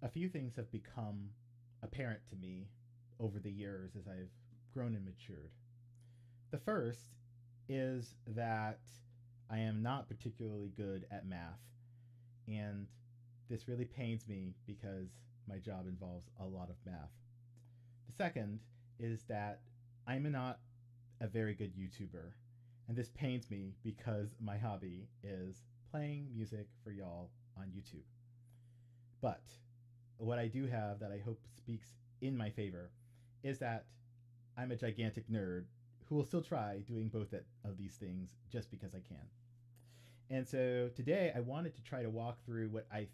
a few things have become apparent to me over the years as I've grown and matured. The first is that I am not particularly good at math, and this really pains me because my job involves a lot of math. The second is that I'm not a very good YouTuber, and this pains me because my hobby is playing music for y'all on YouTube. But what I do have that I hope speaks in my favor is that I'm a gigantic nerd who will still try doing both of these things just because I can. And so today I wanted to try to walk through what I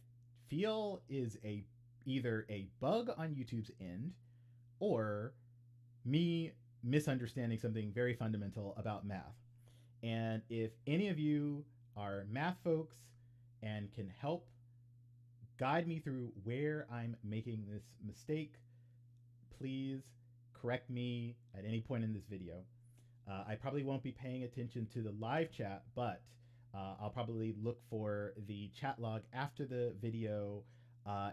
feel is either a bug on YouTube's end or me misunderstanding something very fundamental about math. And if any of you are math folks and can help guide me through where I'm making this mistake, please correct me at any point in this video. I probably won't be paying attention to the live chat, but I'll probably look for the chat log after the video,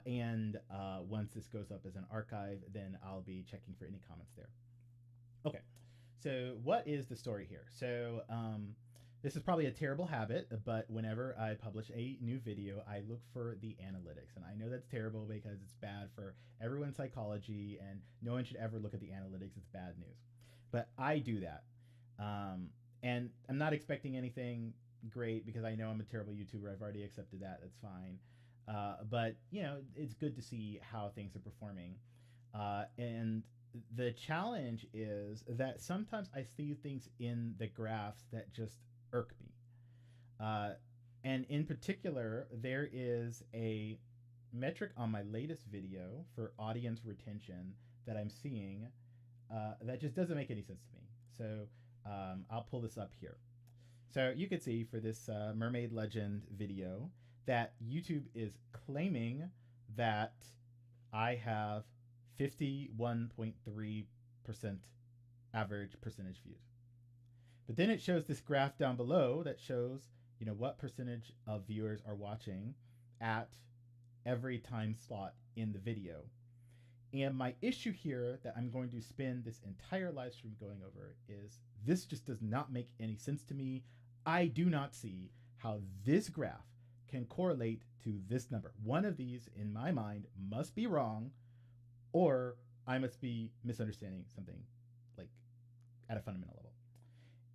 and once this goes up as an archive, then I'll be checking for any comments there. Okay, so what is the story here? So this is probably a terrible habit, but whenever I publish a new video, I look for the analytics. And I know that's terrible because it's bad for everyone's psychology, and no one should ever look at the analytics. It's bad news. But I do that. And I'm not expecting anything great because I know I'm a terrible YouTuber. I've already accepted that. That's fine. But, you know, it's good to see how things are performing. And the challenge is that sometimes I see things in the graphs that just irk me. And in particular, there is a metric on my latest video for audience retention that I'm seeing that just doesn't make any sense to me. So I'll pull this up here. So you can see for this Mermaid Legend video that YouTube is claiming that I have 51.3% average percentage viewed. But then it shows this graph down below that shows, you know, what percentage of viewers are watching at every time slot in the video. And my issue here that I'm going to spend this entire live stream going over is this just does not make any sense to me. I do not see how this graph can correlate to this number. One of these in my mind must be wrong, or I must be misunderstanding something like at a fundamental level.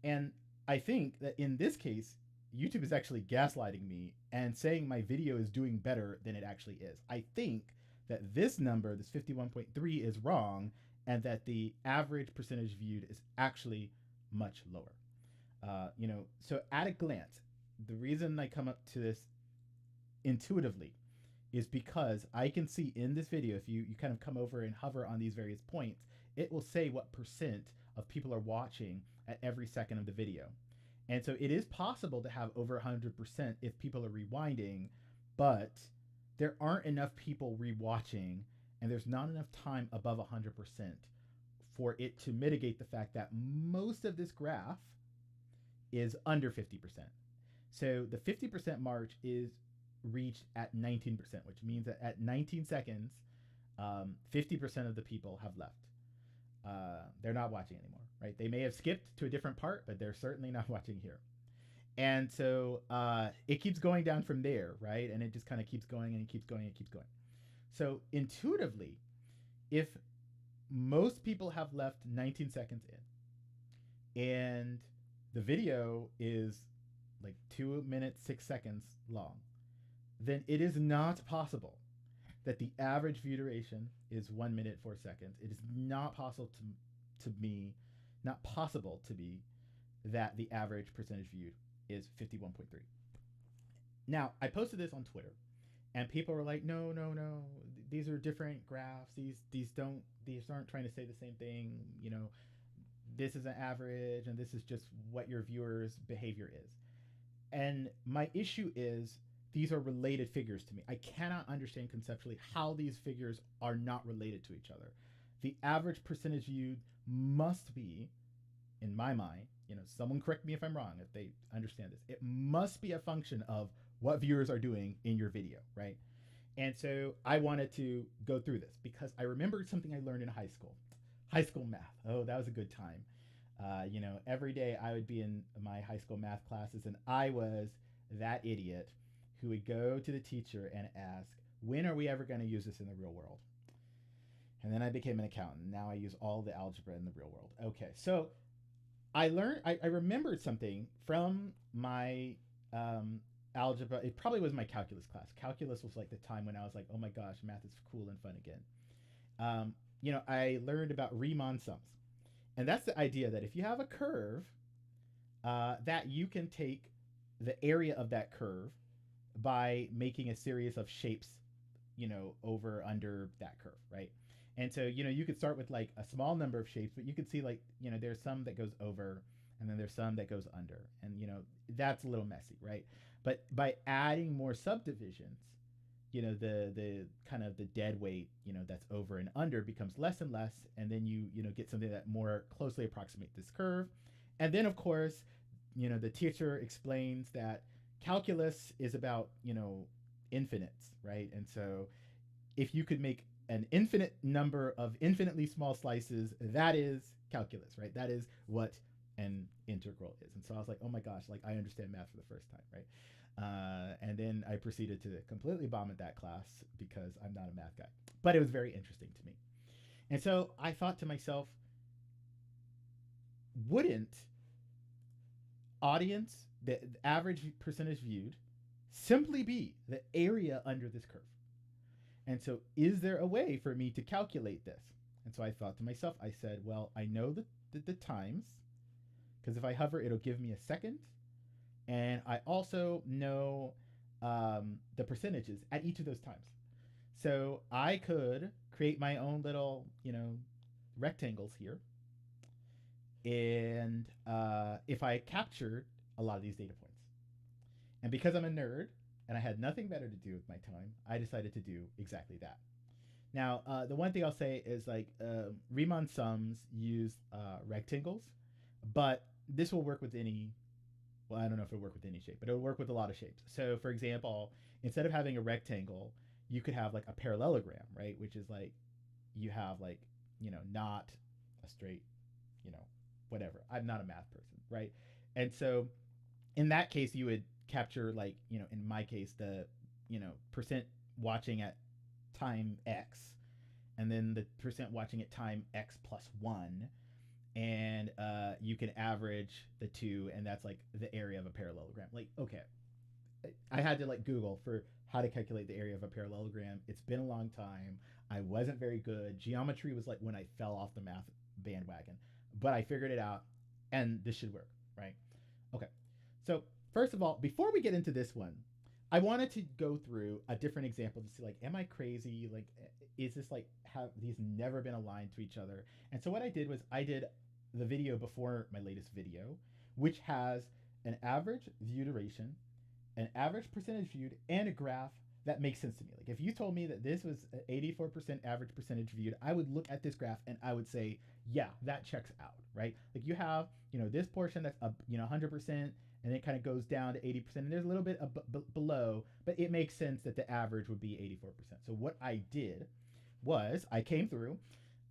And I think that in this case, YouTube is actually gaslighting me and saying my video is doing better than it actually is. I think that this number, this 51.3, is wrong, and that the average percentage viewed is actually much lower. You know, so at a glance, the reason I come up to this intuitively is because I can see in this video, if you kind of come over and hover on these various points, it will say what percent of people are watching at every second of the video. And so it is possible to have over 100% if people are rewinding, but there aren't enough people rewatching, and there's not enough time above 100% for it to mitigate the fact that most of this graph is under 50%. So the 50% mark is reached at 19%, which means that at 19 seconds, 50% of the people have left. They're not watching anymore, right? They may have skipped to a different part, but they're certainly not watching here. And so it keeps going down from there, right? And it just kind of keeps going and it keeps going and it keeps going. So intuitively, if most people have left 19 seconds in and the video is like 2 minutes, 6 seconds long, then it is not possible that the average view duration is 1 minute, 4 seconds. It is not possible to me, not possible to be that the average percentage viewed is 51.3. Now, I posted this on Twitter, and people were like, no, these are different graphs. These aren't trying to say the same thing. You know, this is an average, and this is just what your viewers' behavior is. And my issue is these are related figures to me. I cannot understand conceptually how these figures are not related to each other. The average percentage viewed must be, in my mind, you know, someone correct me if I'm wrong, if they understand this. It must be a function of what viewers are doing in your video, right? And so I wanted to go through this because I remembered something I learned in high school. High school math. Oh, that was a good time. Every day I would be in my high school math classes, and I was that idiot who would go to the teacher and ask, when are we ever going to use this in the real world? And then I became an accountant. Now I use all the algebra in the real world. Okay, so I remembered something from my algebra. It probably was my calculus class. Calculus was like the time when I was like, oh my gosh, math is cool and fun again. I learned about Riemann sums. And that's the idea that if you have a curve, that you can take the area of that curve by making a series of shapes, over under that curve, right? And so, you could start with like a small number of shapes, but you could see like, there's some that goes over and then there's some that goes under. And, that's a little messy, right? But by adding more subdivisions, the kind of the dead weight, that's over and under becomes less and less. And then you get something that more closely approximates this curve. And then, of course, the teacher explains that calculus is about, infinites, right? And so if you could make an infinite number of infinitely small slices, that is calculus, right? That is what an integral is. And so I was like, oh my gosh, like I understand math for the first time, right? And then I proceeded to completely bomb at that class because I'm not a math guy. But it was very interesting to me. And so I thought to myself, wouldn't audience, the average percentage viewed, simply be the area under this curve? And so is there a way for me to calculate this? And so I thought to myself, I said, well, I know the times, because if I hover, it'll give me a second. And I also know the percentages at each of those times. So I could create my own little, rectangles here. And if I captured a lot of these data points. And because I'm a nerd and I had nothing better to do with my time, I decided to do exactly that. Now, the one thing I'll say is like Riemann sums use rectangles, but this will work with any, well, I don't know if it'll work with any shape, but it'll work with a lot of shapes. So for example, instead of having a rectangle, you could have like a parallelogram, right? Which is like, you have like, not a straight, whatever. I'm not a math person, right? And so in that case, you would capture like, in my case, the, percent watching at time X, and then the percent watching at time X plus 1. And you can average the two, and that's like the area of a parallelogram. Like, okay, I had to like Google for how to calculate the area of a parallelogram. It's been a long time. I wasn't very good. Geometry was like when I fell off the math bandwagon, but I figured it out, and this should work, right? Okay, so first of all, before we get into this one, I wanted to go through a different example to see, like, am I crazy? Like, is this like, have these never been aligned to each other? And so what I did was I did the video before my latest video, which has an average view duration, an average percentage viewed, and a graph that makes sense to me. Like if you told me that this was 84% average percentage viewed, I would look at this graph and I would say, yeah, that checks out, right? Like you have, this portion that's up, 100%, and it kind of goes down to 80%, and there's a little bit below, but it makes sense that the average would be 84%. So what I did was I came through,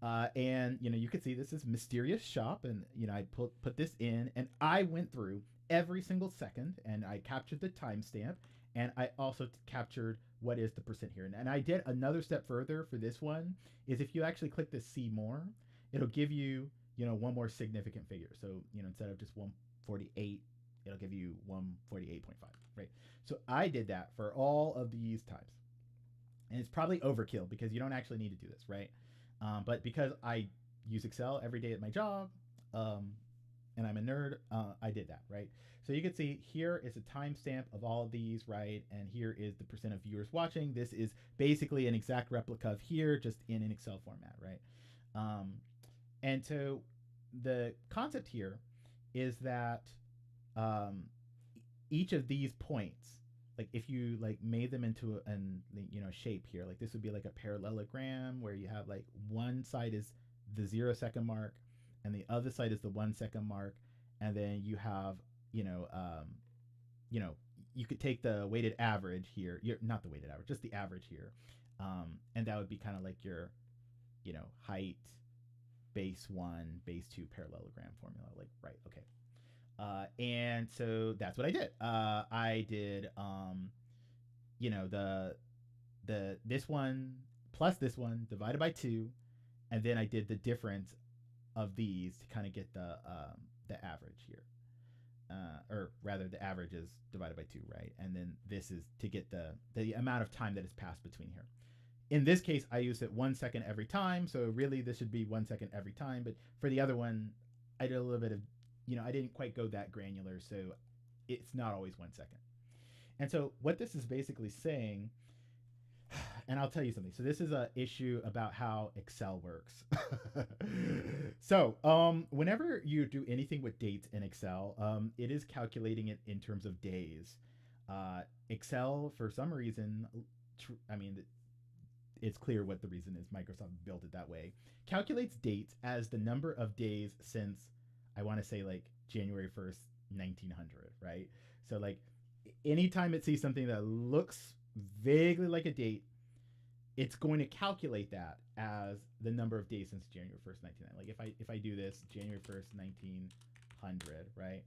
and you could see this is mysterious shop, and I put this in, and I went through every single second, and I captured the timestamp, and I also captured what is the percent here. And I did another step further for this one, is if you actually click this see more, it'll give you, one more significant figure. So, instead of just 148, it'll give you 148.5, right? So I did that for all of these times. And it's probably overkill because you don't actually need to do this, right? But because I use Excel every day at my job, and I'm a nerd, I did that, right? So you can see here is a timestamp of all of these, right? And here is the percent of viewers watching. This is basically an exact replica of here, just in an Excel format, right? And so the concept here is that each of these points, like if you like made them into a shape here, like this would be like a parallelogram where you have like one side is the 0 second mark and the other side is the 1 second mark, and then you have you could take the weighted average here. You're not the weighted average, just the average here, and that would be kind of like your, height, base 1, base 2 parallelogram formula. Like, right, okay. And so that's what I did. I did, this one plus this one divided by 2, and then I did the difference of these to kind of get the average here. Or rather, the average is divided by 2, right? And then this is to get the amount of time that has passed between here. In this case, I used it 1 second every time, so really this should be 1 second every time. But for the other one, I did a little bit of, I didn't quite go that granular, so it's not always 1 second. And so what this is basically saying, and I'll tell you something. So this is an issue about how Excel works. So whenever you do anything with dates in Excel, it is calculating it in terms of days. Excel, for some reason, it's clear what the reason is. Microsoft built it that way. Calculates dates as the number of days since, I want to say, like January 1st, 1900, right? So like anytime it sees something that looks vaguely like a date, it's going to calculate that as the number of days since January 1st, 1900. Like if I do this January 1st, 1900, right?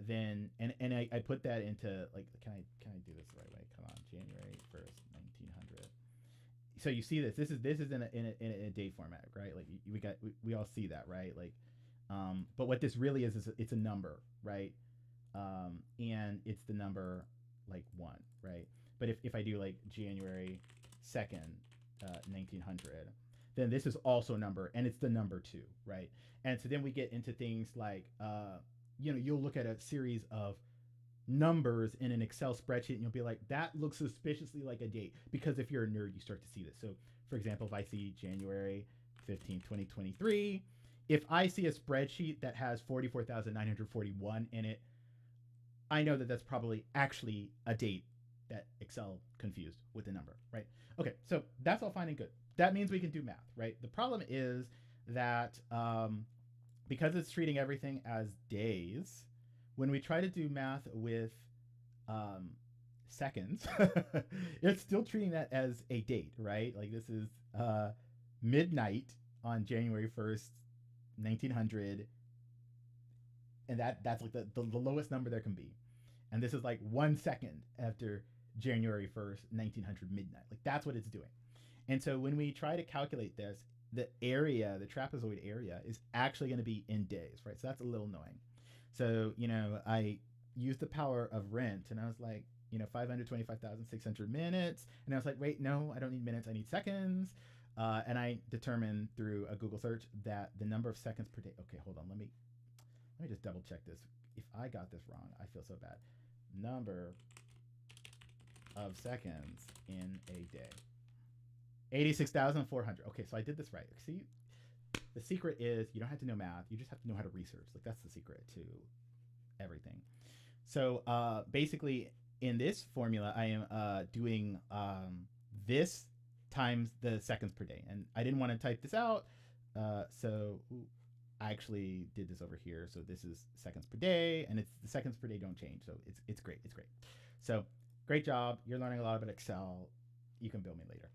Then I put that into, like, can I do this the right way? Come on, January 1st, 1900. So you see this. This is in a date format, right? Like we all see that, right? Like, but what this really is it's a number, right? And it's the number like 1, right? But if I do like January 2nd, 1900, then this is also a number, and it's the number 2, right? And so then we get into things like, you'll look at a series of numbers in an Excel spreadsheet, and you'll be like, that looks suspiciously like a date, because if you're a nerd, you start to see this. So for example, if I see January 15, 2023, if I see a spreadsheet that has 44,941 in it, I know that that's probably actually a date that Excel confused with a number, right? Okay, so that's all fine and good. That means we can do math, right? The problem is that because it's treating everything as days, when we try to do math with seconds, it's still treating that as a date, right? Like this is midnight on January 1st, 1900, and that's like the lowest number there can be. And this is like 1 second after January 1st, 1900 midnight. Like that's what it's doing. And so when we try to calculate this, the trapezoid area is actually going to be in days, right? So that's a little annoying. So, I used the power of rent, and I was like, 525,600 minutes. And I was like, wait, no, I don't need minutes. I need seconds. And I determined through a Google search that the number of seconds per day. Okay, hold on. Let me just double check this. If I got this wrong, I feel so bad. Number of seconds in a day. 86,400. Okay, so I did this right. See, the secret is you don't have to know math. You just have to know how to research. Like that's the secret to everything. So basically, in this formula, I am doing this times the seconds per day. And I didn't want to type this out, so I actually did this over here. So this is seconds per day, and it's the seconds per day don't change. So it's great. It's great. So great job. You're learning a lot about Excel. You can bill me later.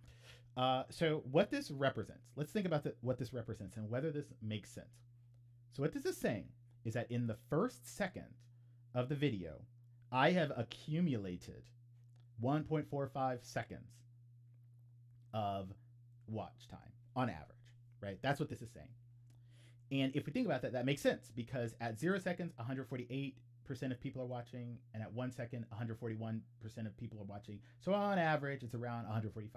So what this represents, let's think about what this represents and whether this makes sense. So what this is saying is that in the first second of the video, I have accumulated 1.45 seconds of watch time on average, right? That's what this is saying. And if we think about that, that makes sense because at 0 seconds, 148% of people are watching, and at 1 second, 141% of people are watching. So on average, it's around 145%.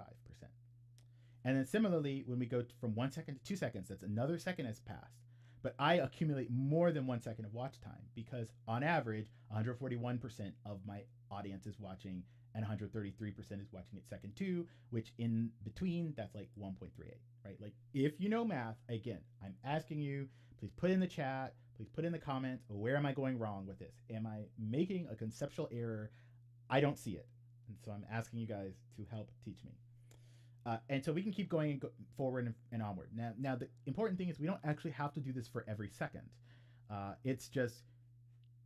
And then similarly, when we go from 1 second to 2 seconds, that's another second has passed. But I accumulate more than 1 second of watch time because on average, 141% of my audience is watching and 133% is watching at second 2, which in between, that's like 1.38, right? Like if you know math, again, I'm asking you, please put in the chat, please put in the comments, where am I going wrong with this? Am I making a conceptual error? I don't see it. And so I'm asking you guys to help teach me. And so we can keep going forward and onward. Now, the important thing is we don't actually have to do this for every second. It's just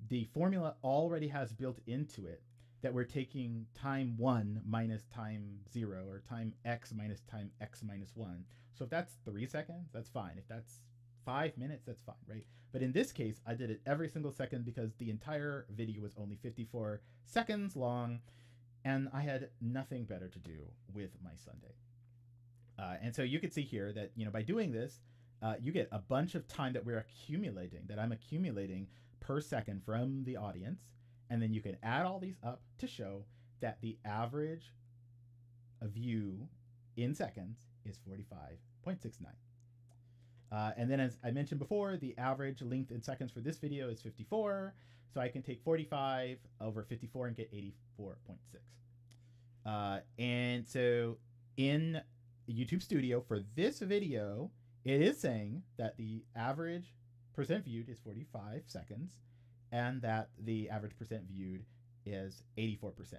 the formula already has built into it that we're taking time 1 minus time 0, or time x minus time x minus 1. So if that's 3 seconds, that's fine. If that's 5 minutes, that's fine, right? But in this case, I did it every single second because the entire video was only 54 seconds long, and I had nothing better to do with my Sunday. And so you can see here that, you know, by doing this, you get a bunch of time that I'm accumulating per second from the audience. And then you can add all these up to show that the average view in seconds is 45.69. And then, as I mentioned before, the average length in seconds for this video is 54. So I can take 45 over 54 and get 84.6. And so in YouTube Studio for this video, it is saying that the average percent viewed is 45 seconds and that the average percent viewed is 84%.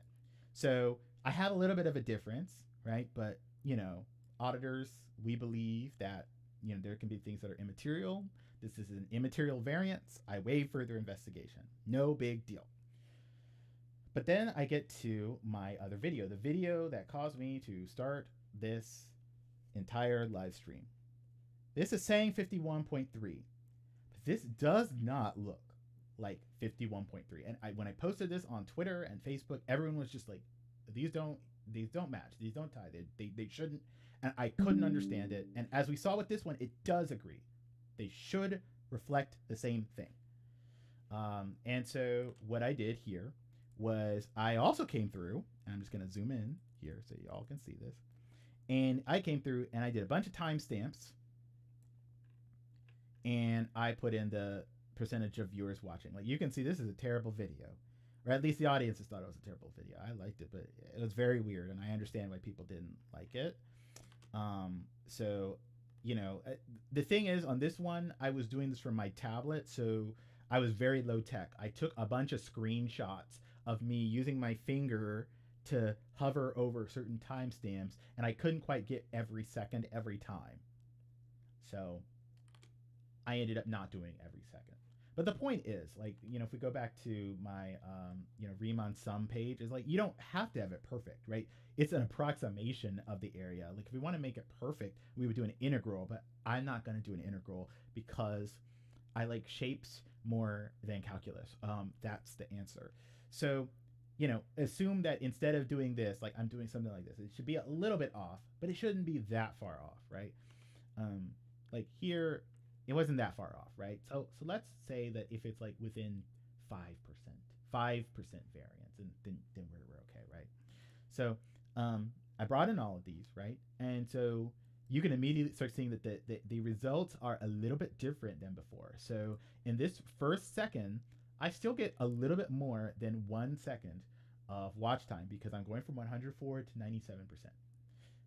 So I have a little bit of a difference, right? But, you know, auditors, we believe that, you know, there can be things that are immaterial. This is an immaterial variance. I waive further investigation. No big deal. But then I get to my other video, the video that caused me to start this entire live stream. This is saying 51.3, but this does not look like 51.3. And when I posted this on Twitter and Facebook, everyone was just like, these don't match, these don't tie, they shouldn't. And I couldn't understand it. And as we saw with this one, it does agree. They should reflect the same thing. And so what I did here was I also came through, and I'm just going to zoom in here so y'all can see this. And I came through and I did a bunch of timestamps, and I put in the percentage of viewers watching. Like you can see, this is a terrible video, or at least the audiences thought it was a terrible video. I liked it, but it was very weird, and I understand why people didn't like it. So, you know, the thing is, on this one, I was doing this from my tablet, so I was very low tech. I took a bunch of screenshots of me using my finger to hover over certain timestamps, and I couldn't quite get every second every time. So I ended up not doing every second. But the point is, like, you know, if we go back to my, you know, Riemann sum page, is like, you don't have to have it perfect, right? It's an approximation of the area. Like if we want to make it perfect, we would do an integral, but I'm not going to do an integral because I like shapes more than calculus. That's the answer. So, you know, assume that instead of doing this, like I'm doing something like this, it should be a little bit off, but it shouldn't be that far off, right? Like here, it wasn't that far off, right? So let's say that if it's like within 5% variance, and then we're okay, right? So I brought in all of these, right? And so you can immediately start seeing that the results are a little bit different than before. So in this first second, I still get a little bit more than 1 second of watch time because I'm going from 104 to 97%.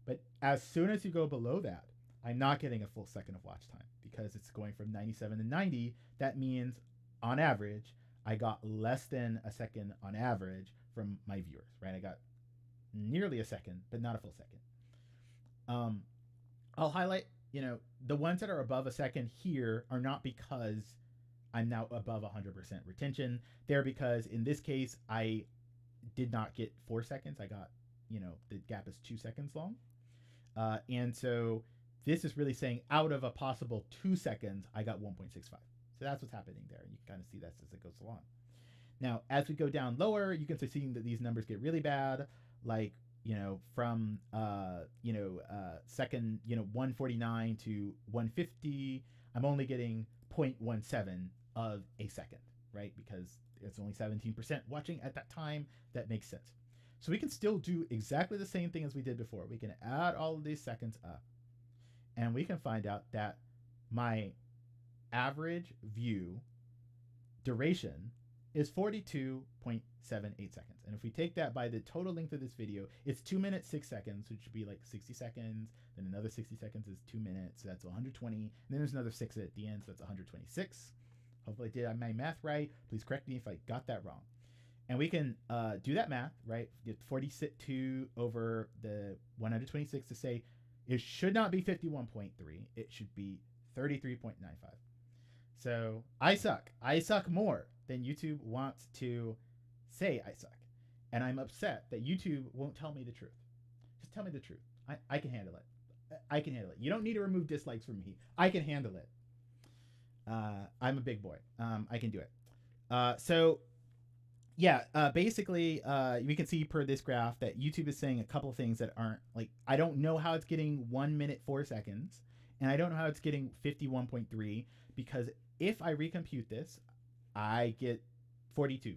But as soon as you go below that, I'm not getting a full second of watch time because it's going from 97 to 90. That means on average, I got less than a second on average from my viewers, right? I got nearly a second, but not a full second. I'll highlight, you know, the ones that are above a second here are not because I'm now above 100% retention. They're because in this case, I did not get 4 seconds. I got, you know, the gap is 2 seconds long. And so this is really saying out of a possible 2 seconds, I got 1.65. So that's what's happening there. And you can kind of see that as it goes along. Now, as we go down lower, you can start seeing that these numbers get really bad. Like, you know, from, second, 149 to 150, I'm only getting 0.17 of a second, right? Because it's only 17% watching at that time. That makes sense. So we can still do exactly the same thing as we did before. We can add all of these seconds up, and we can find out that my average view duration is 42.78 seconds. And if we take that by the total length of this video, it's 2 minutes, 6 seconds, which should be like 60 seconds. Then another 60 seconds is 2 minutes. So that's 120. And then there's another 6 at the end. So that's 126. Hopefully I did my math right. Please correct me if I got that wrong. And we can do that math, right? Get 42 over the 126 to say it should not be 51.3. It should be 33.95. So I suck. I suck more than YouTube wants to say I suck. And I'm upset that YouTube won't tell me the truth. Just tell me the truth. I can handle it. I can handle it. You don't need to remove dislikes from me. I can handle it. I'm a big boy. I can do it. So yeah, basically, we can see per this graph that YouTube is saying a couple of things that aren't like, I don't know how it's getting 1 minute 4 seconds, and I don't know how it's getting 51.3, because if I recompute this, I get 42.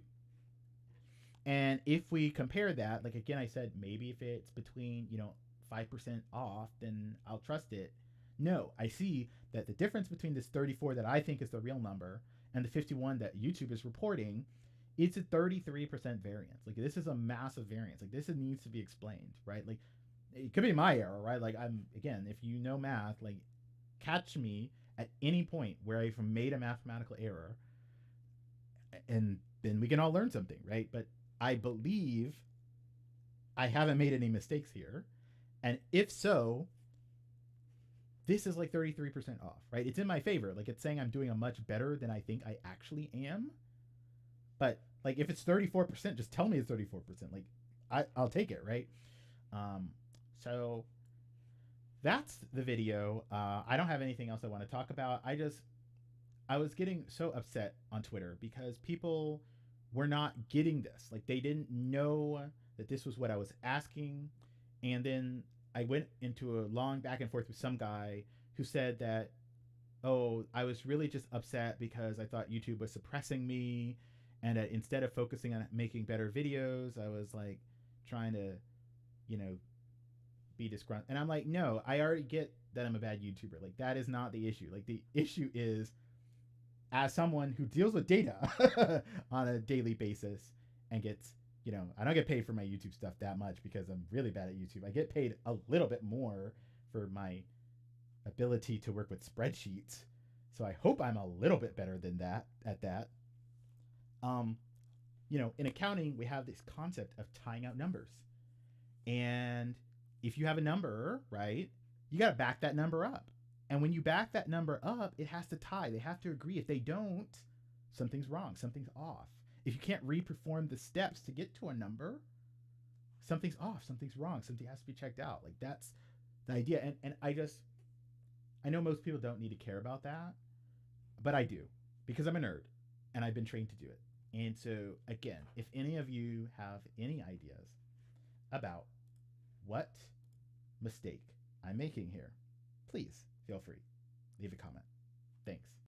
And if we compare that, like again, I said maybe if it's between 5% off, then I'll trust it. No, I see that the difference between this 34 that I think is the real number and the 51 that YouTube is reporting, it's a 33% variance. Like this is a massive variance. Like this needs to be explained, right? Like it could be my error, right? Like again, if you know math, like catch me at any point where I've made a mathematical error, and then we can all learn something, right? But I believe I haven't made any mistakes here. And if so, this is like 33% off, right? It's in my favor. Like it's saying I'm doing a much better than I think I actually am. But like if it's 34%, just tell me it's 34%. Like I'll take it, right? So that's the video. I don't have anything else I want to talk about. I was getting so upset on Twitter because people were not getting this. Like they didn't know that this was what I was asking. And then I went into a long back and forth with some guy who said that, oh, I was really just upset because I thought YouTube was suppressing me, and that instead of focusing on making better videos, I was like trying to, be disgruntled. And I'm like, no, I already get that I'm a bad YouTuber. Like that is not the issue. Like the issue is, as someone who deals with data on a daily basis and gets, I don't get paid for my YouTube stuff that much because I'm really bad at YouTube. I get paid a little bit more for my ability to work with spreadsheets. So I hope I'm a little bit better than that at that. In accounting, we have this concept of tying out numbers. And if you have a number, right, you got to back that number up. And when you back that number up, it has to tie. They have to agree. If they don't, something's wrong. Something's off. If you can't re-perform the steps to get to a number, something's off. Something's wrong. Something has to be checked out. Like that's the idea. And I know most people don't need to care about that, but I do because I'm a nerd and I've been trained to do it. And so again, if any of you have any ideas about what mistake I'm making here, please feel free. Leave a comment. Thanks.